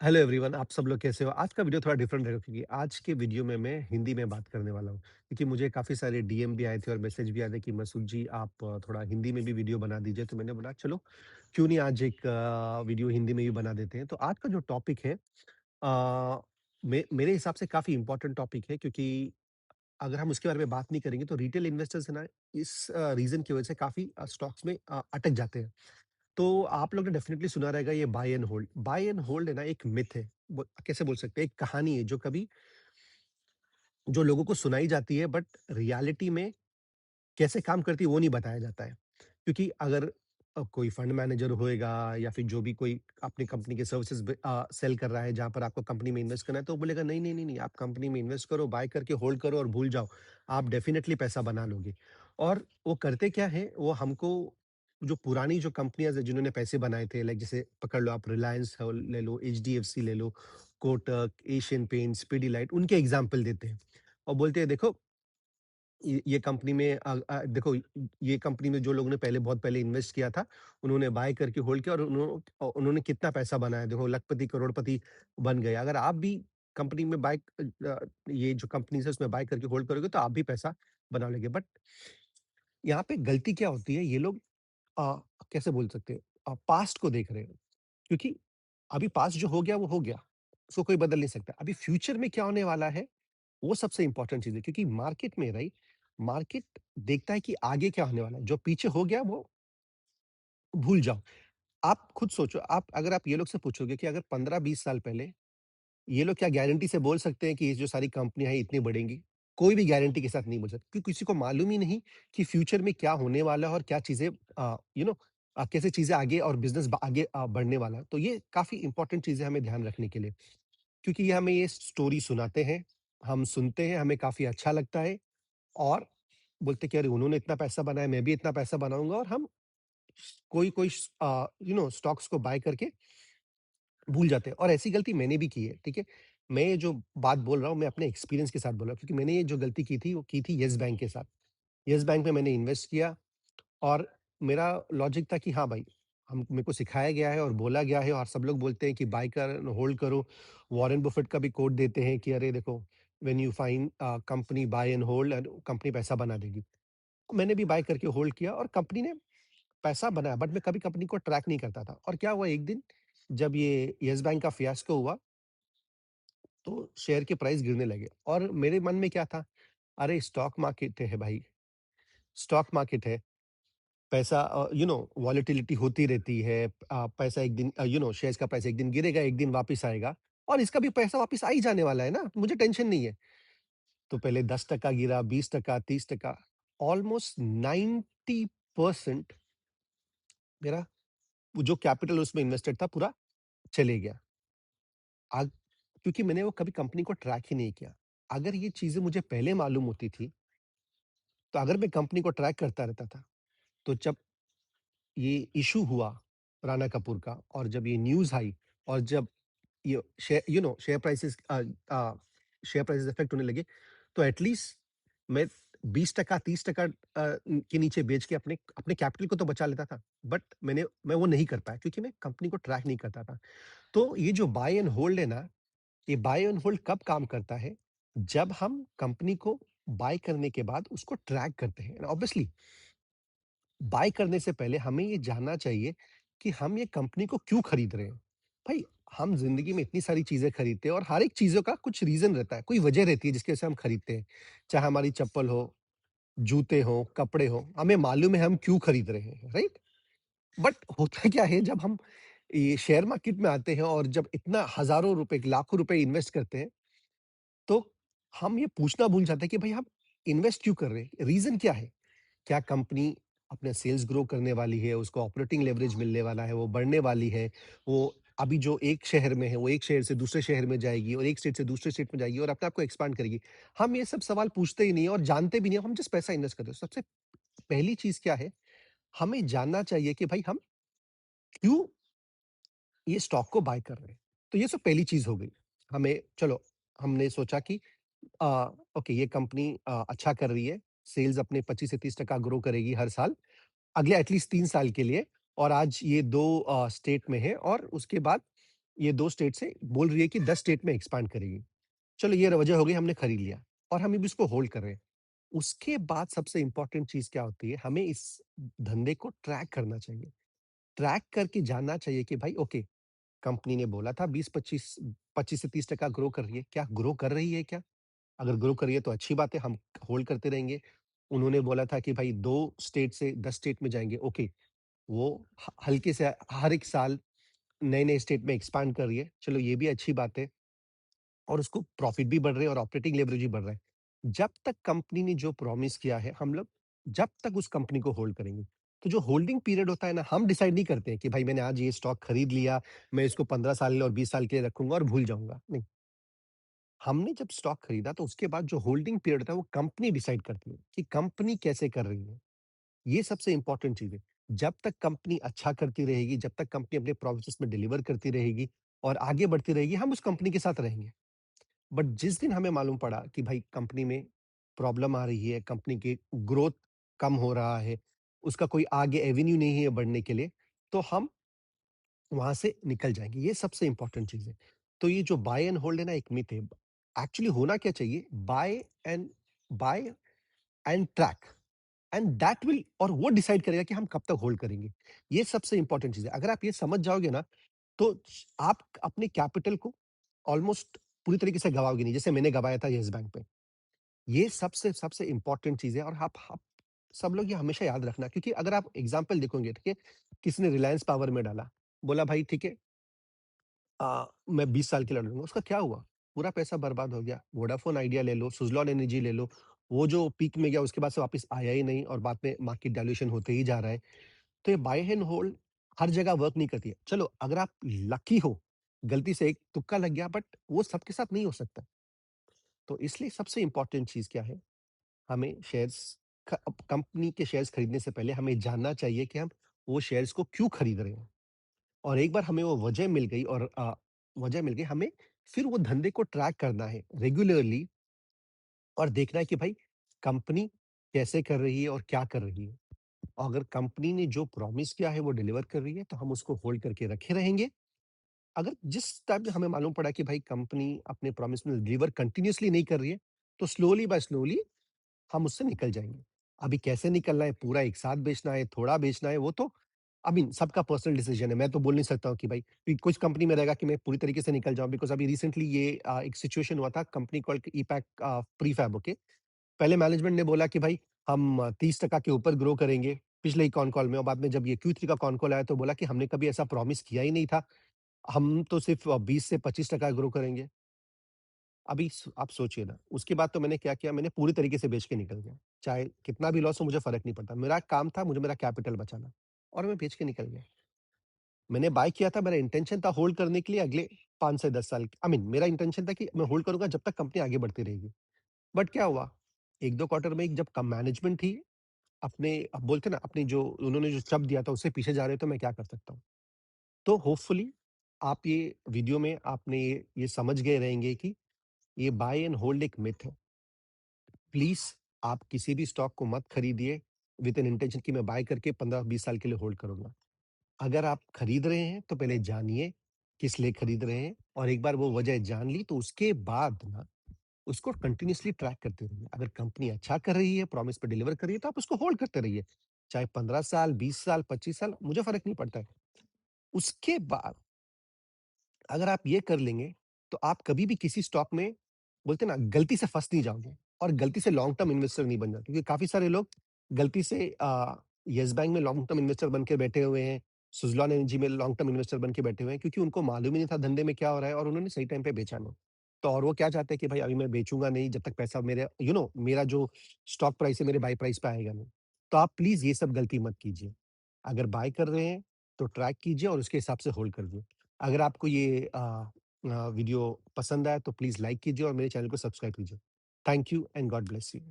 Hello everyone, आप सब लोग कैसे हो? आज का वीडियो थोड़ा डिफरेंट रहेगा क्योंकि आज के वीडियो में मैं हिंदी में बात करने वाला हूँ। क्योंकि मुझे काफ़ी सारे डीएम भी आए थे और मैसेज भी आए थे कि मसूद जी आप थोड़ा हिंदी में भी वीडियो बना दीजिए। तो मैंने बोला चलो क्यों नहीं आज एक वीडियो हिंदी में भी बना देते हैं। तो आज का जो टॉपिक है मेरे हिसाब से काफ़ी इम्पोर्टेंट टॉपिक है क्योंकि अगर हम उसके बारे में बात नहीं करेंगे तो रिटेल इन्वेस्टर्स है ना इस रीज़न की वजह से काफ़ी स्टॉक्स में अटक जाते हैं। तो आप लोग ने डेफ़िनेटली सुना रहेगा ये buy and hold. Buy and hold है ना एक मिथ है। कैसे बोल सकते हैं एक कहानी है जो लोगों को सुनाई जाती है बट रियलिटी में कैसे काम करती है वो नहीं बताया जाता है। क्योंकि अगर कोई फंड मैनेजर होएगा या फिर जो भी कोई अपनी कंपनी के सर्विसेज़ सेल कर रहा है जहाँ पर आपको कंपनी में इन्वेस्ट करना है तो वो बोलेगा नहीं, नहीं, नहीं, नहीं आप कंपनी में इन्वेस्ट करो, बाय करके होल्ड करो और भूल जाओ। आप डेफ़िनेटली पैसा बना लोगे। और वो करते क्या हैं वो हमको जो पुरानी जो कंपनियाँ हैं जिन्होंने पैसे बनाए थे लाइक जैसे पकड़ लो आप रिलायंस हो ले लो, एचडीएफसी ले लो, कोटक, एशियन पेंट्स, पिडिलाइट उनके एग्ज़ाम्पल देते हैं। और बोलते हैं देखो ये कंपनी में देखो ये कंपनी में जो लोगों ने बहुत पहले इन्वेस्ट किया था, उन्होंने बाय करके होल्ड किया और उन्होंने कितना पैसा बनाया, देखो लखपति, करोड़पति बन गए। अगर आप भी कंपनी में ये जो कंपनीज़ है उसमें बाय करके होल्ड करोगे तो आप भी पैसा बना लोगे। बट यहाँ पे गलती क्या होती है, ये लोग अ, कैसे बोल सकते हैं पास्ट को देख रहे हैं। क्योंकि अभी पास्ट जो हो गया वो हो गया, उसको कोई बदल नहीं सकता। अभी फ्यूचर में क्या होने वाला है वो सबसे इम्पोर्टेंट चीज़ है क्योंकि मार्केट में राइट मार्केट देखता है कि आगे क्या होने वाला है। जो पीछे हो गया वो भूल जाओ। आप खुद सोचो आप अगर आप ये लोग से पूछोगे कि अगर 15-20 साल पहले ये लोग क्या गारंटी से बोल सकते हैं कि ये जो सारी कंपनियाँ हैं इतनी बढ़ेंगी? कोई भी गारंटी के साथ नहीं बोल सकता क्योंकि किसी को मालूम ही नहीं कि फ्यूचर में क्या होने वाला है और क्या चीज़ें कैसे चीज़ें आगे और बिज़नेस आगे बढ़ने वाला है। तो ये काफ़ी इम्पोर्टेंट चीज़ है हमें ध्यान रखने के लिए क्योंकि ये हमें ये स्टोरी सुनाते हैं, हम सुनते हैं, हमें काफ़ी अच्छा लगता है और बोलते कि अरे उन्होंने इतना पैसा बनाया, मैं भी इतना पैसा बनाऊँगा और हम कोई स्टॉक्स को बाय करके भूल जाते हैं और ऐसी गलती मैंने भी की है, ठीक है? मैं ये जो बात बोल रहा हूँ, मैं अपने एक्सपीरियंस के साथ बोल रहा हूँ क्योंकि मैंने ये जो गलती की थी, वो की थी येस बैंक के साथ। येस बैंक में मैंने इन्वेस्ट किया और मेरा लॉजिक था कि हाँ भाई, हम मेरे को सिखाया गया है और बोला गया है और सब लोग बोलते हैं कि बाय कर होल्ड करो। वॉरेन बफेट का भी कोट देते हैं कि अरे देखो, when you find company by and hold and company पैसा बना देगी। मैंने भी बाय करके होल्ड किया और कंपनी ने पैसा बनाया बट मैं कभी कंपनी को ट्रैक नहीं करता था और क्या हुआ एक दिन जब ये येस बैंक का फियास्को हुआ तो शेयर के प्राइस गिरने लगे और मेरे मन में क्या था, अरे स्टॉक मार्केट है भाई, स्टॉक मार्केट है, पैसा वॉलेटिलिटी होती रहती है। पैसा एक दिन शेयर्स का प्राइस एक दिन गिरेगा, एक दिन वापस आएगा और इसका भी पैसा वापस आ ही जाने वाला है ना, मुझे टेंशन नहीं है। तो पहले 10% गिरा, 20%, 30%, ऑलमोस्ट 90% मेरा वो जो कैपिटल उसमें इन्वेस्टेड था पूरा चले गया। आग क्योंकि मैंने वो कभी कंपनी को ट्रैक ही नहीं किया। अगर ये चीज़ें मुझे पहले मालूम होती थी, तो अगर मैं कंपनी को ट्रैक करता रहता था, तो जब ये इश्यू हुआ राणा कपूर का और जब ये न्यूज़ आई और जब ये शेयर प्राइसेस इफेक्ट होने लगे, तो एटलीस्ट मैं 20% 30% के नीचे बेच के अपने अपने कैपिटल को तो बचा लेता था। बट मैं वो नहीं कर पाया क्योंकि मैं कंपनी को ट्रैक नहीं करता था। तो ये जो बाय एंड होल्ड है ना, ये बाय एंड होल्ड कब काम करता है? जब हम कंपनी को बाय करने के बाद उसको ट्रैक करते हैं। ऑब्वियसली बाय करने से पहले हमें ये जानना चाहिए कि हम ये कंपनी को क्यों खरीद रहे हैं। भाई हम जिंदगी में इतनी सारी चीजें खरीदते हैं और हर एक चीजों का कुछ रीजन रहता है, कोई वजह रहती है जिसकी वजह से हम खरीदते हैं। चाहे हमारी चप्पल हो, जूते हो, कपड़े हो, हमें मालूम है हम क्यों खरीद रहे हैं, राइट? बट होता क्या है जब हम ये शेयर मार्केट में आते हैं और जब इतना हजारों रुपए लाखों रुपए इन्वेस्ट करते हैं, तो हम ये पूछना भूल जाते हैं कि भाई हम इन्वेस्ट क्यों कर रहे हैं, रीजन क्या है? क्या कंपनी अपने सेल्स ग्रो करने वाली है, उसको ऑपरेटिंग लेवरेज मिलने वाला है, वो बढ़ने वाली है, वो अभी जो एक शहर में है, वो एक शहर से दूसरे शहर में जाएगी और एक स्टेट से दूसरे स्टेट में जाएगी और अपने आप को एक्सपांड करेगी। हम ये सब सवाल पूछते ही नहीं हैं और जानते भी नहीं हैं, हम जस्ट पैसा इन्वेस्ट करते हैं। सबसे पहली चीज़ क्या है, हमें जानना चाहिए कि भाई हम क्यों ये स्टॉक को बाय कर रहे हैं। तो ये सब पहली चीज़ हो गई। हमें चलो हमने सोचा कि अ, ओके ये कंपनी अच्छा कर रही है, सेल्स अपने 25 से 30% ग्रो करेगी हर साल। अगले एटलीस्ट 3 साल के लिए और आज ये 2 स्टेट में है और उसके बाद ये 2 स्टेट से बोल रही है कि 10 स्टेट में एक्सपैंड करेगी। चलो ये वजह हो गई, हमने खरीद लिया और हम अभी इसको होल्ड कर रहे हैं। उसके बाद सबसे इम्पोर्टेंट चीज़ क्या होती है, हमें इस धंधे को ट्रैक करना चाहिए। ट्रैक करके जानना चाहिए कि भाई ओके, कंपनी ने बोला था 20-25 25 से 30% ग्रो कर रही है, क्या ग्रो कर रही है क्या? अगर ग्रो कर रही है तो अच्छी बात है, हम होल्ड करते रहेंगे। उन्होंने बोला था कि भाई 2 स्टेट से 10 स्टेट में जाएँगे, ओके, वो ह हल्के से हर एक साल नए-नए स्टेट में एक्सपैंड कर रही है, चलो ये भी अच्छी बात है। और उसको प्रॉफिट भी बढ़ रहे हैं और ऑपरेटिंग लेवरेज भी बढ़ रहा है। जब तक कंपनी ने जो प्रॉमिस किया है, हम लोग जब तक उस कंपनी को होल्ड करेंगे। तो जो होल्डिंग पीरियड होता है ना, हम डिसाइड नहीं करते हैं कि भाई मैंने आज ये स्टॉक खरीद लिया, मैं इसको 15 साल और 20 साल के लिए रखूँगा और भूल जाऊँगा। नहीं, हमने जब स्टॉक खरीदा तो उसके बाद जो होल्डिंग पीरियड था वो कंपनी डिसाइड करती है कि कंपनी कैसे कर रही है। ये सबसे इम्पोर्टेंट चीज़ है। जब तक कंपनी अच्छा करती रहेगी, जब तक कंपनी अपने प्रोमिसेस में डिलीवर करती रहेगी और आगे बढ़ती रहेगी, हम उस कंपनी के साथ रहेंगे। बट जिस दिन हमें मालूम पड़ा कि भाई कंपनी में प्रॉब्लम आ रही है, कंपनी की ग्रोथ कम हो रहा है, उसका कोई आगे एवेन्यू नहीं है बढ़ने के लिए, तो हम वहाँ से निकल जाएँगे। ये सबसे इम्पोर्टेंट चीज़ है। तो ये जो बाय एंड होल्ड है ना, एक मिथ है। एक्चुअली होना क्या चाहिए, buy and track and that will, और वो डिसाइड करेगा कि हम कब तक होल्ड करेंगे। ये सबसे इम्पोर्टेंट चीज़ है। अगर आप ये समझ जाओगे ना, तो आप अपने कैपिटल को ऑलमोस्ट पूरी तरीके से गँवाओगे नहीं, जैसे मैंने गँवाया था येस बैंक पे। ये सबसे सबसे इम्पोर्टेंट चीज़ है और आप सब लोग ये हमेशा याद रखना, क्योंकि अगर आप एग्ज़ाम्पल देखोगे, ठीक है, किसी ने रिलायंस पावर में डाला, बोला भाई ठीक है, मैं 20 साल के लिए लूँगा, उसका क्या हुआ? पूरा पैसा बर्बाद हो गया। वोडाफ़ोन आइडिया ले लो, सुज़लॉन एनर्जी ले लो, वो जो पीक में गया उसके बाद से वापस आया ही नहीं और बाद में मार्केट वैल्यूएशन होते ही जा रहा है। तो ये बाय एंड होल्ड हर जगह वर्क नहीं करती है। चलो अगर आप लकी हो, गलती से एक तुक्का लग गया, बट वो सबके साथ नहीं हो सकता। तो इसलिए सबसे इम्पोर्टेंट चीज़ क्या है, हमें शेयर्स कंपनी के शेयर्स खरीदने से पहले हमें जानना चाहिए कि हम वो शेयर्स को क्यों खरीद रहे हैं। और एक बार हमें वो वजह मिल गई और वजह मिल गई, हमें फिर वो धंधे को ट्रैक करना है रेगुलरली और देखना है कि भाई कंपनी कैसे कर रही है और क्या कर रही है। और अगर कंपनी ने जो प्रॉमिस किया है वो डिलीवर कर रही है, तो हम उसको होल्ड करके रखे रहेंगे। अगर जिस टाइम पे हमें मालूम पड़ा कि भाई कंपनी अपने प्रॉमिस में डिलीवर कंटिन्यूअसली नहीं कर रही है, तो स्लोली बाय स्लोली हम उससे निकल जाएँगे। अभी कैसे निकलना है, पूरा एक साथ बेचना है, थोड़ा बेचना है, वो तो आई मीन सबका पर्सनल डिसीजन है। मैं तो बोल नहीं सकता हूँ कि भाई कि कुछ कंपनी में रहेगा कि मैं पूरी तरीके से निकल जाऊँ, बिकॉज़ अभी रिसेंटली ये एक सिचुएशन हुआ था company called EPACK prefab, okay. पहले मैनेजमेंट ने बोला कि भाई हम 30% के ऊपर ग्रो करेंगे, पिछले ही कॉन कॉल में, और बाद में जब ये Q3 का कॉन कॉल आया तो बोला कि हमने कभी ऐसा प्रॉमिस किया ही नहीं था। हम तो सिर्फ़ 20 से 25% ग्रो करेंगे। अभी आप सोचिए ना, उसके बाद तो मैंने क्या किया, मैंने पूरी तरीके से बेच के निकल गया। चाहे कितना भी लॉस हो मुझे फ़र्क नहीं पड़ता। मेरा काम था, मुझे मेरा कैपिटल बचाना और मैं बेच के निकल गया। मैंने बाय किया था, मेरा इंटेंशन था होल्ड करने के लिए अगले 5 से 10 साल, आई मीन मेरा इंटेंशन था कि मैं होल्ड करूँगा जब तक कंपनी आगे बढ़ती रहेगी। बट क्या हुआ, 1-2 क्वार्टर में जब कम मैनेजमेंट थी, अपने अब बोलते हैं ना, अपनी जो उन्होंने जो शब्द दिया था उससे पीछे जा रहे हैं, तो मैं क्या कर सकता हूँ। तो होपफुली आप ये वीडियो में आपने ये समझ गए रहेंगे कि ये बाय एंड होल्ड एक मिथ है। प्लीज़ आप किसी भी स्टॉक को मत खरीदिए विद एन इंटेंशन कि मैं बाय करके 15-20 साल के लिए होल्ड करूँगा। अगर आप खरीद रहे हैं तो पहले जानिए किस लिए खरीद रहे हैं, और एक बार वो वजह जान ली तो उसके बाद ना उसको कंटिन्यूअसली ट्रैक करते रहिए। अगर कंपनी अच्छा कर रही है, प्रॉमिस पे डिलीवर कर रही है, तो आप उसको होल्ड करते रहिए। चाहे 15 साल, 20 साल, 25 साल, मुझे फ़र्क नहीं पड़ता है। उसके बाद अगर आप ये कर लेंगे, तो आप कभी भी किसी स्टॉक में बोलते हैं ना गलती से फँस नहीं जाओगे और गलती से लॉन्ग टर्म इन्वेस्टर नहीं बन जाओगे। क्योंकि काफ़ी सारे लोग गलती से येस बैंक में लॉन्ग टर्म इन्वेस्टर बन के बैठे हुए हैं, सुज़लॉन एनर्जी में लॉन्ग टर्म इन्वेस्टर बन के बैठे हुए हैं, क्योंकि उनको मालूम ही नहीं था धंधे में क्या हो रहा है और उन्होंने सही टाइम पे बेचा नहीं। तो और वो क्या चाहते हैं कि भाई अभी मैं बेचूँगा नहीं जब तक पैसा मेरे मेरा जो स्टॉक प्राइस है मेरे बाय प्राइस पे आएगा नहीं। तो आप प्लीज़ ये सब गलती मत कीजिए। अगर बाय कर रहे हैं, तो ट्रैक कीजिए और उसके हिसाब से होल्ड करिए। अगर आपको ये वीडियो पसंद आया तो प्लीज़ लाइक कीजिए और मेरे चैनल को सब्सक्राइब कीजिए। Thank you and God bless you.